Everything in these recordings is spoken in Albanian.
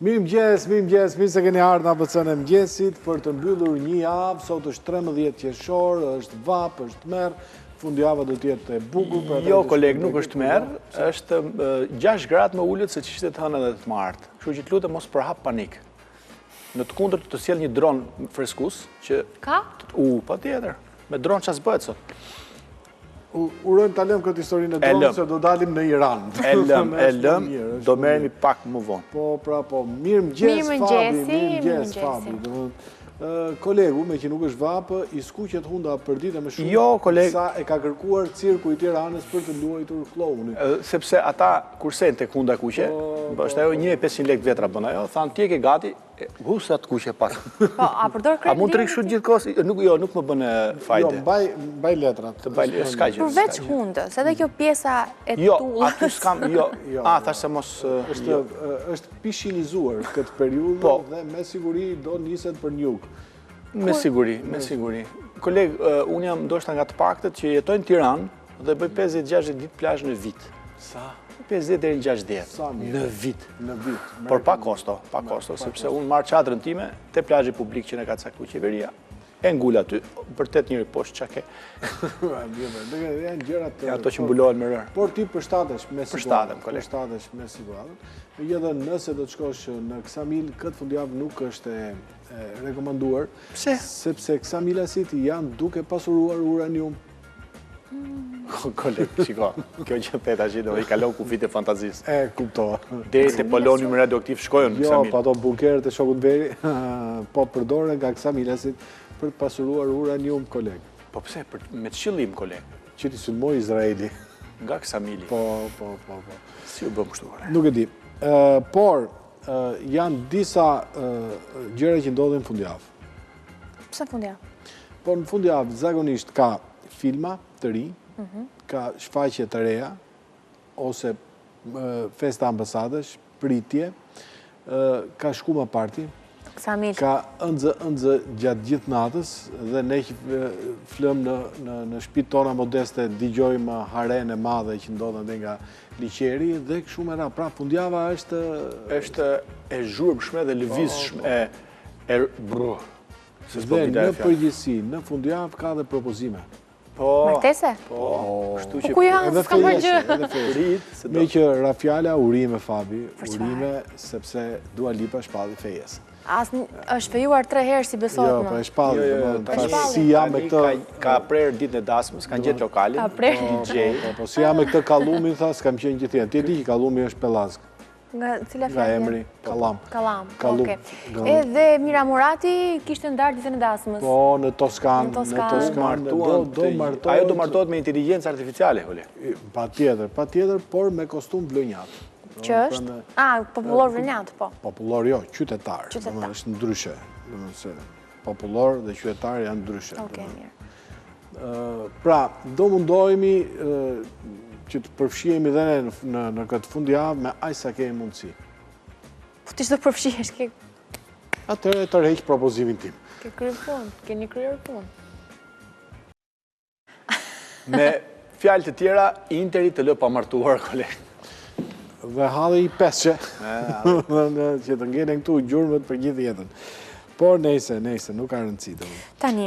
Mirëmëngjes, mirë se keni ardhur në ABC-n e mëngjesit për të mbyllur një javë. Sot është 13 qershor, është vap, është merr. Fundjava do të jetë e bukur. Jo, koleg, nuk është merr, është 6 gradë më ulët se ç'ishte të hënën dhe të martë. Kështu që të lutem mos përhap panik. Në të kundërt të sjell një dron freskus që Ka? Patjetër. Me dron çfarë bëhet sot? Urojmë ta lëm këtë historinë e dronit se do dalim në Iran. E lëm, do merremi pak më vonë. Po, mirëmëngjes Fabi. Kolegu, me që nuk është vapë, i skuqet hunda për ditë më shumë. Jo, koleg. Sa e ka kërkuar cirku i Tiranës për të luajtur klouni. Sepse ata kursen tek hunda kuqe, është ajo 1500 lekë vetra bën ajo, thanë ti e ke gati, husat kuqe pas. Po, a përdor kreditin? A mund të rikështu gjithkohës? Nuk më bën fajde. Jo, mbaj letrat. S'ka gjë. Përveç hundës, edhe kjo pjesa e Jo, tullës. aty s'kam, jo. Thash se mos... është pishinizuar këtë periudhë dhe me siguri do niset për një jug. Me siguri. Koleg, unë jam ndoshta nga të paktët që jetojnë në Tiranë dhe bëj 50-60 ditë plazh në vit. Sa? 50 deri në 60. Në vit. Por pa kosto, sepse unë marr çadrën time te plazhi publik që ne ka caktuar qeveria. E ngul aty, për 8 njëri poshtë çka ke. Janë gjërat ato që mbulohen me rër. Por ti përshtatesh me situatën. Përshtatesh me situatën. Edhe nëse do të shkosh në Ksamil, këtë fundjavë nuk është e rekomanduar. Pse? Sepse Ksamilasit janë duke pasuruar uranium. Koleg, shiko, kjo që the tash do i kalon kufit e fantazisë. E kuptova. Deri te polonium radioaktiv shkojnë në Ksamil. Jo, pa ato bunkeret e shokut Beri, po përdoren nga Ksamilasit për të pasuruar uranium, koleg. Po pse? Me të qëllim, koleg? Që ti sulmoj Izraeli. Nga Ksamili. Po. Si u bëm kështu, koleg? Nuk e di. Por, janë disa gjëra që ndodhin në fundjavë. Pse fundjavë? Por në fundjavë zakonisht ka filma të ri, ka shfaqje të reja, ose festa ambasadesh, pritje, ka shkuma party, ka ëndzë gjatë gjithë natës, dhe ne që flëm në shtëpitë tona modeste, dëgjojmë haren e madhe që ndodhen dhe nga liqeri, dhe kështu me ra. Pra, fundjava është e zhurmshme dhe lëvizshme, dhe në përgjithësi, në fundjavë ka dhe propozime. Martese? Po, ku janë, s'ka më gjë. Me që Rafjala urime, Fabi, urime sepse Dua Lipa shpalli fejes. është fejuar 3 herë si besohet më. Jo, pa e shpalli. Si jam me këtë... Ka prerë ditën e dasmës, kanë gjetë lokalin. Ka prerë DJ. Po, si jam me këtë kallumin, tha, s'kam qenë gjithë jenë. Ti di që kallumi është Pelazg. Nga cila Nga emri, Kallam. Oke. Edhe Mira Murati kishte ndarë ditën e dasmës. Po, në Toskanë. Ajo do martohet me inteligjencë artificiale, Hole. Patjetër, por me kostum vlonjat. Që është? Popullor vlonjat, po. Popullor jo, qytetar. Është ndryshe. Popullor dhe qytetar janë ndryshe. Oke, mirë. Pra, do mundohemi që të përfshihemi dhe në këtë fundjavë me aq sa kemi mundësi. Po ti çdo përfshihesh ke... Atëherë e tërheq propozimin tim. Keni kryer punë. Me fjalë të tjera, Interi të lë pa martuar, koleg. Dhe halli i peshe, që të ngelen këtu gjurmët për gjithë jetën. Por nejse, nuk ka rëndësi. Tani,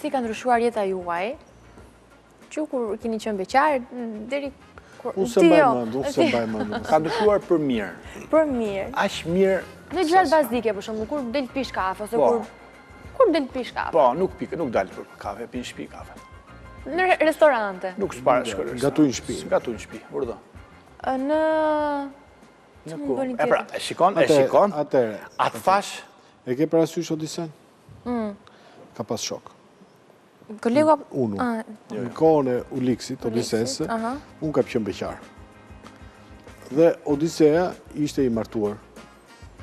si ka ndryshuar jeta juaj, që kur keni qenë beqar, deri... Unë se mbaj mënd. Ka ndryshuar për mirë. Për mirë. Aq mirë... Në gjërat bazike, për shumë, kur del pish kafe, ose kur del pish kafe. Po, nuk dalë për kafe, pinë shpi kafe. Në restorante. Nuk s'para shkërë. Gatu në shpi. Gatu në shpi, urdo. Në... Në ku? E pra, e shikon? Atere. Atë fash? E ke parasysh Odisen? Ka pas shok. Kolegu... Unë. Në kohën e Uliksit, Odisesë, unë ka qenë beqar. Dhe Odiseja ishte i martuar.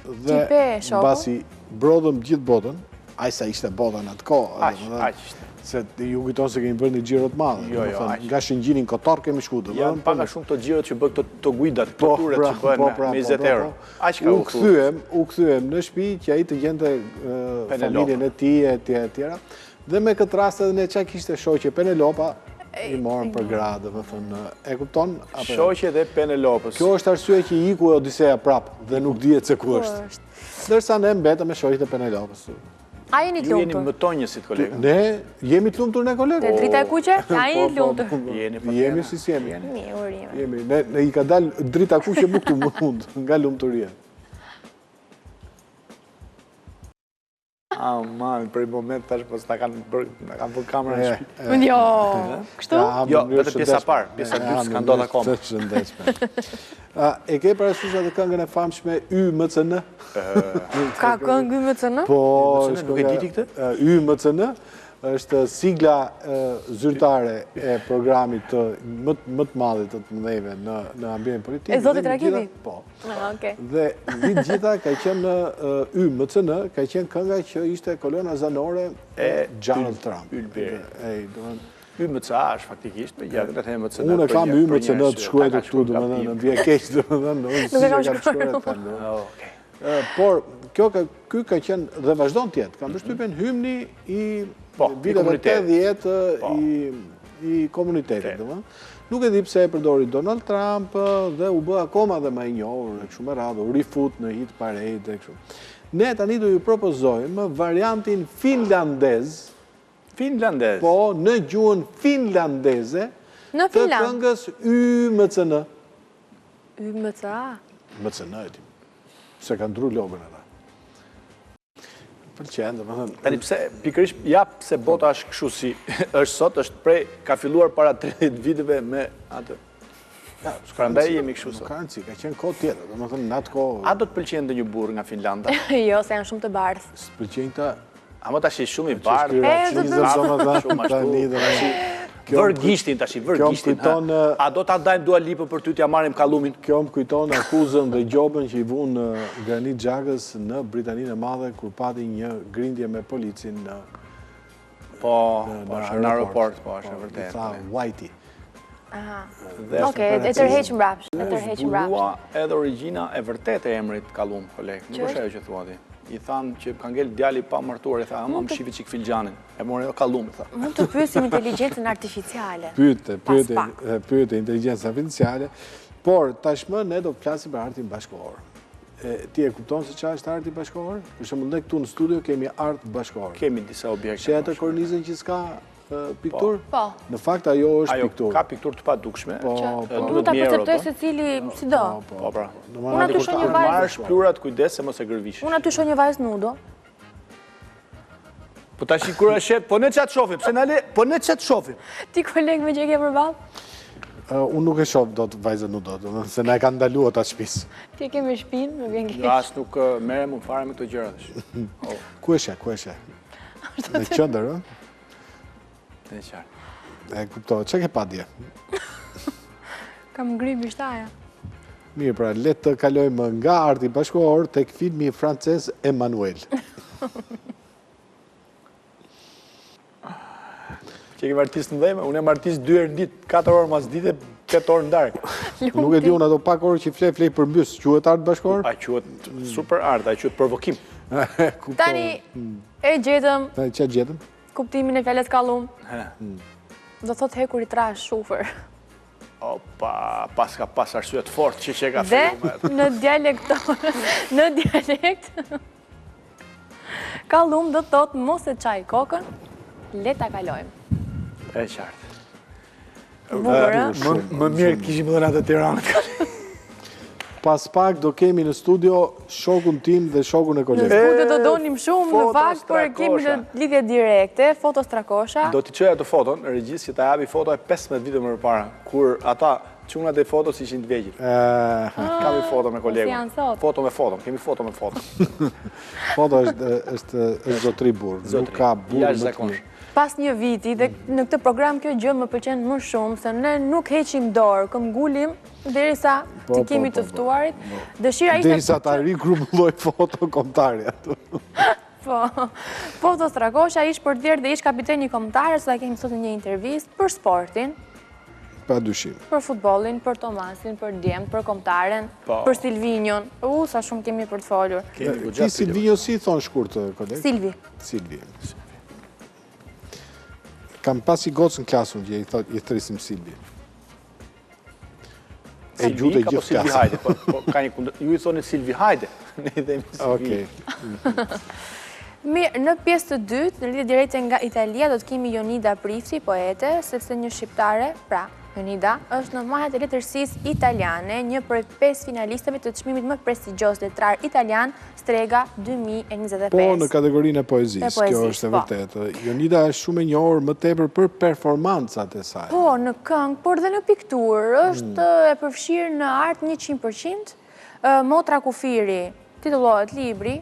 Dhe basi brodhëm gjithë botën, aq sa ishte bota në atë kohë. Aq ishte. Se ju kujton se kemi bërë një gjiro të madhe. Jo, nga Shëngjinin Kotor kemi shku. Janë paka shumë të gjirot që bëjë këto guidat, këto turet që bëjnë me 20 euro. U këthyem në shtëpi që ai të gjente familjen e tij e tjera. Dhe me këtë rast edhe ne çka kishte shoqe Penelopa, i morën për gradë, më thënë, e kupton? Shoqe dhe Penelopës. Kjo është arsye që i iku Odiseja prapë dhe nuk dihet se ku është. Dërsa ne mbetëm me shoqet e Penelopës. A jeni të Ju jeni lumtur? më tonjësit, kolega. Ne jemi të lumtur ne kolegë. Te drita e kuqe? A jeni të lumtur? Jemi si jemi. Mirë, urime. Jemi. Ne i ka dalë drita kuqe më këtu mund, nga lumturia. Man, për i moment tash po s'ta kanë bërë kamera në shtëpi. Jo, kështu? Jo, vetëm pjesa parë, pjesa dytë s'ka ndodhur akoma. Të shëndetshme. E ke parasysh atë këngën e famshme YMCN? Ka këngë YMCN? Po, Nuk e diti këtë? YMCN është sigla zyrtare e programit më të madhit të mëdhejve në ambientin politik. E Zotit Rakivi? Po. Okej. Dhe vitë gjitha ka qenë YMCN, ka qenë kënga që ishte kolona zanore e Donald Trump. YMCA është faktikisht, me gjatë të YMCN. Unë kam YMCN të shkruaj të këtu, dhe më dhe vje keq, dhe më dhe Nuk e kam shkruar. Por, ky ka qenë dhe vazhdon tjetë, kam përshtypjen hymni i viteve 80 i komunitetit. Nuk e di pse e përdori Donald Trump dhe u bë akoma dhe më i njohur, kështu me radhë, u rifut në hit parade e kështu. Ne tani do ju propozojmë variantin finlandez, po në gjuhën finlandeze Në të Finland? këngës YMCN. YMCA? MCN e tim. Se ka ndru logën ata. Pëlqen, dhe më thënë. Tani pse, pikërisht, pse bota është kështu si është sot, është prej, ka filluar para 30 viteve me atë. Prandaj jemi kështu sot. Ka rëndësi, ka qenë kohë tjetër, dhe më thënë, në atë kohë... A do të pëlqen ndonjë burr nga Finlanda? Jo, se janë shumë të bardhë. Së pëlqen ta... A më tash shumë i bardhë. Shumë ashtu. Vërgishtin tash, vërgishtin. A do ta dajmë Dua Lipën për ty t'ja marrim kallumin? Kjo më kujton akuzën dhe gjobën që i vunë Granit Xhakës në Britaninë e Madhe kur pati një grindje me policin në në aeroport, po, është vërtet. Tha Whitey. Okej, e tërheqëm rrapsh. U zbulua edhe origjina e vërtet e emrit Kallum, koleg. Nuk është ajo që thua ti. I thanë që ka ngel djali pa martuar, i tha, ama më shifi qik filxanin. E mori edhe Kallum, i tha. Mund të pyesim inteligjencën artificiale. Pyete inteligjencën artificiale, por tashmë ne do të flasim për artin bashkëkohor. Ti e kupton se çfarë është arti bashkëkohor? Për shembull, ne këtu në studio kemi art bashkëkohor. Kemi disa objekte. Që atë kornizën që s'ka piktur? Po. Në fakt ajo është piktur. Ka piktur të padukshme. Mund ta perceptoj secili sido. Po, pra. Unë aty shoh një vajzë. Marrësh plurat, kujdes se mos e gërvish. Unë aty shoh një vajzë nudo. Po tash kur e shet, po ne çat shohim, pse na le, po ne çat shohim. Ti koleg me që ke përballë? Unë nuk e shoh dot vajzën nudo, domethënë se na e kanë ndaluar atë shtëpis. Ti ke me shtëpinë, më vjen keq. As nuk merrem unë fare me këto gjëra tash. Ku e sheh? Në qendër, ë? Në qartë. E kuptoj, që ke pa dje? Kam ngri bishtaja. Mirë, pra, le të kalojmë nga arti bashkëkohor tek filmi francez Emmanuel. Që kem artist në dhejme, unë jam artist 2 herë në ditë, 4 orë mas dite, 8 orë në darkë. Nuk e di unë ato pak orë që flej përmbys, quhet art bashkëkohor? A quhet super art, a quhet provokim. Tani, e gjetëm. Tani, që gjetëm? Kuptimin e fjalës Kallum. Do thot hekur i trash shufer. Opa, pas arsye të fortë që ka filluar. Dhe në dialekt, Kallum do thot mos e çaj kokën, le ta kalojmë. E qartë. Bukur, më mirë kishim dhënë atë Tiranët. Pas pak do kemi në studio shokun tim dhe shokun e në kolegës. studio do donim shumë në fakt, por kemi në lidhje direkte, foto Strakosha. Do t'i çoj ato foton, regjis që ta japi foto e 15 vite më parë, kur ata çunat e fotos ishin të vegjël. Kemi foto me kolegun. Foto me foton, kemi foto me foton. Foto është zotri burr, nuk ka burr më të mirë. Pas një viti dhe në këtë program kjo gjë më pëlqen më shumë, se ne nuk heqim dorë, këmbgulim derisa të kemi të ftuarit. Dëshira ishte derisa ta rigrumbëlloj foto kombëtarja. Po, foto Strakosha ish portier dhe ish kapiteni i kombëtarës, sa kemi sot një intervistë për sportin. Pa dyshim. Për futbollin, për Tomasin, për Djem, për kombëtaren, për Silvinion. Sa shumë kemi për të folur. Ti Silvinion si thon shkurt, koleg? Silvi. Silvi. Kam pasi gocë në klasën që i thrisim Silvi. E gjutë e gjithë Silvi Hajde, po ka një kundër. Ju i thoni Silvi Hajde, ne i dhemi Silvi. Mirë, në pjesë të dytë, në lidhje direkt nga Italia, do të kemi Jonida Prifti, poete, sepse një shqiptare, pra, Jonida, është në mahët e letërsisë italiane, një prej 5 finalistëve të çmimit më prestigjos letrar italian, Strega 2025. Po, në kategorinë e poezisë, kjo është e vërtetë. Jonida është shumë e njohur më tepër për performancat e saj. Po, në këngë, por dhe në pikturë, është e përfshirë në art 100%. Motra Kufiri, titullohet libri,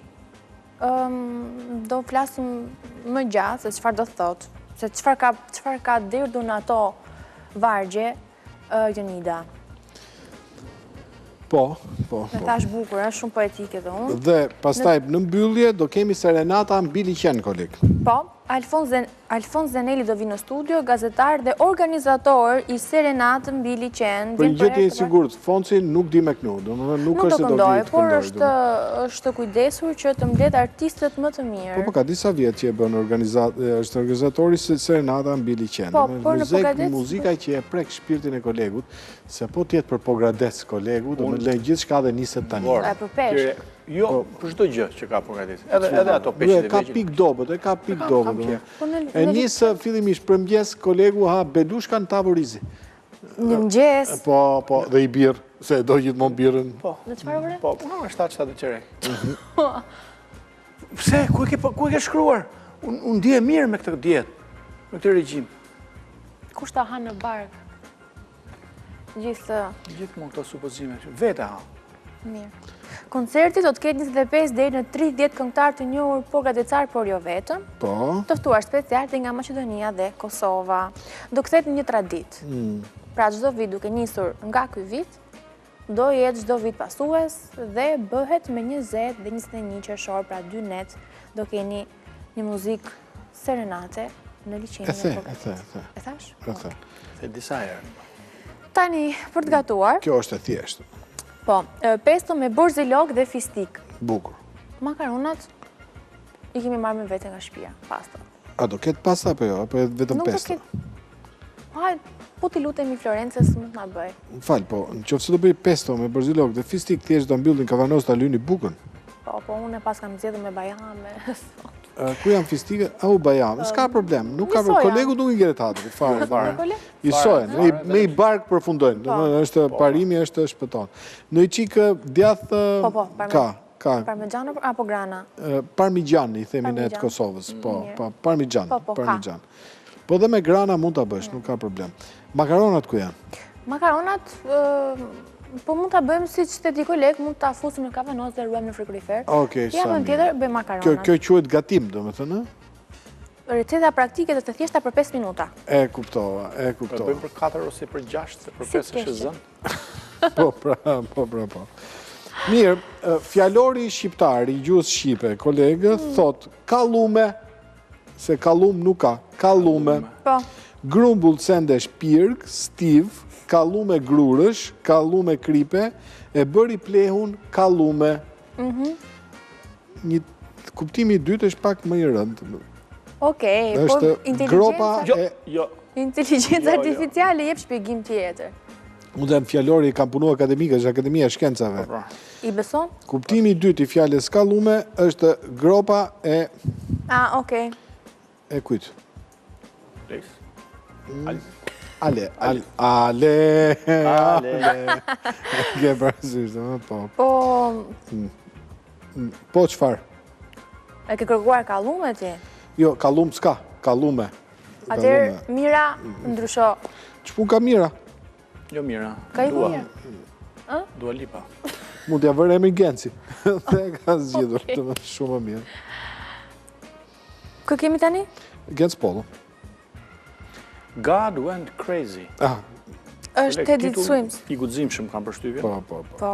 do flasim më gjatë se çfarë do thotë, se çfarë ka derdhur në ato vargje Jonida. Po. Me thash bukur, është shumë poetike dhe unë. Dhe pastaj në mbyllje do kemi Serenata mbi liqen, koleg. Po, Alfons Zeneli do vi në studio, gazetar dhe organizator i Serenatë mbi liqen. Për një gjetje i sigurt, Fonci nuk di me kënu, nuk është se do vi të këndoj. Por është kujdesur që të mbledh artistët më të mirë. Po, ka disa vjetë që e bën është organizatori Serenata mbi liqen. Muzika që e prek shpirtin e kolegut, se po tjetë për Pogradec kolegu, do me lejnë gjithë shka dhe niset tani. E për peshë. Jo, për çdo gjë që ka Pogradec. Edhe ato peshqit e vegjël. Ka pikë dobët, ka pikë dobët. E njësë fillimisht për mëgjes kolegu ha belushka në tavorizi. Në mëgjes? Po, dhe i birë, se do gjithmonë birën. Po. Në qëfar vërë? Po, në 7 dhe qerej. Pse, ku e ke shkruar? Unë dje mirë me këtë dietë, me këtë regjim. Kush ta ha në barkë? Gjithmonë këto supozime, vete ha. Mirë. Koncerti do të ketë 25 deri në 30 këngëtar të njohur porgadecar, por jo vetëm. Po. Të ftuar special nga Maqedonia dhe Kosova. Do kthehet në një traditë. Pra çdo vit duke nisur nga ky vit, do jetë çdo vit pasues dhe bëhet me 20 dhe 21 qershor, pra 2 net, do keni një muzikë serenate në liçenin e Porgadecit. E thash? E the. Se disa herë. Tani, për të gatuar. Kjo është e thjeshtë. Po, pesto me borzilok dhe fistik. Bukur. Makaronat i kemi marrë me vete nga shtëpia, pasta. A do ketë pasta apo jo, apo vetëm pesto? Nuk do ketë. Po ti lutemi Florencës më të na bëj. Fal, po, nëse do bëj pesto me borzilok dhe fistik, thjesht do mbyllin kavanos ta lyni bukën. Po unë pas kam zgjedhur me bajame. Ku janë fistike? Au bajame, s'ka problem. Nuk ka problem. Kolegu nuk i ngjerë tatëri, fare. I sojnë, me i bark përfundojnë. Është parimi, është shpëton. Në i qikë djathë ka. Parmigian apo grana? Parmigian, i themi ne të Kosovës. Po, parmigian. Po dhe me grana mund të bësh, nuk ka problem. Makaronat ku janë? Makaronat, po mund të bëjmë si që të di kolegë, mund të afusim në kavanos dhe ruem në frigorifer. Okej, sa mirë. Tjetër, bëjmë makaronat. Kjo quhet gatim, do me thënë? Receta praktike dhe të thjeshta për 5 minuta. E kuptova. Bëjmë për 4 ose për 6, se për 5 është zënë. Po. Mirë, fjalori shqiptar i gjuhës shqipe, kolegë, thot kallume, se kallum nuk ka, kallume. Po. Grumbull sendesh pirg, stiv, kallume grurësh, kallume kripe, e bëri plehun kallume. Një kuptimi i dytë është pak më i rëndë. Okej, po inteligenca artificiale jep shpjegim tjetër. Unë dhe më fjallori kam punu akademike, është Akademia e Shkencave. I beson? Kuptimi i dytë i fjalës kallume është gropa e... Okej. E kujtë? Ale. Gje përësishtë, po. Po qëfar? E ke kërkuar kallume ti? Jo, kallum s'ka, kallume. Atër, Mira, ndrysho. Që pun ka Mira? Jo Mira. Ka i ku Mira? Dua Lipa. Mund t'ja vërë Emi Genci. Dhe ka zgjidur të më shumë mirë. Kë kemi tani? Genc Polo. God went crazy. Është Teddy Swims. I guximshëm kam përshtypjen. Po. Po.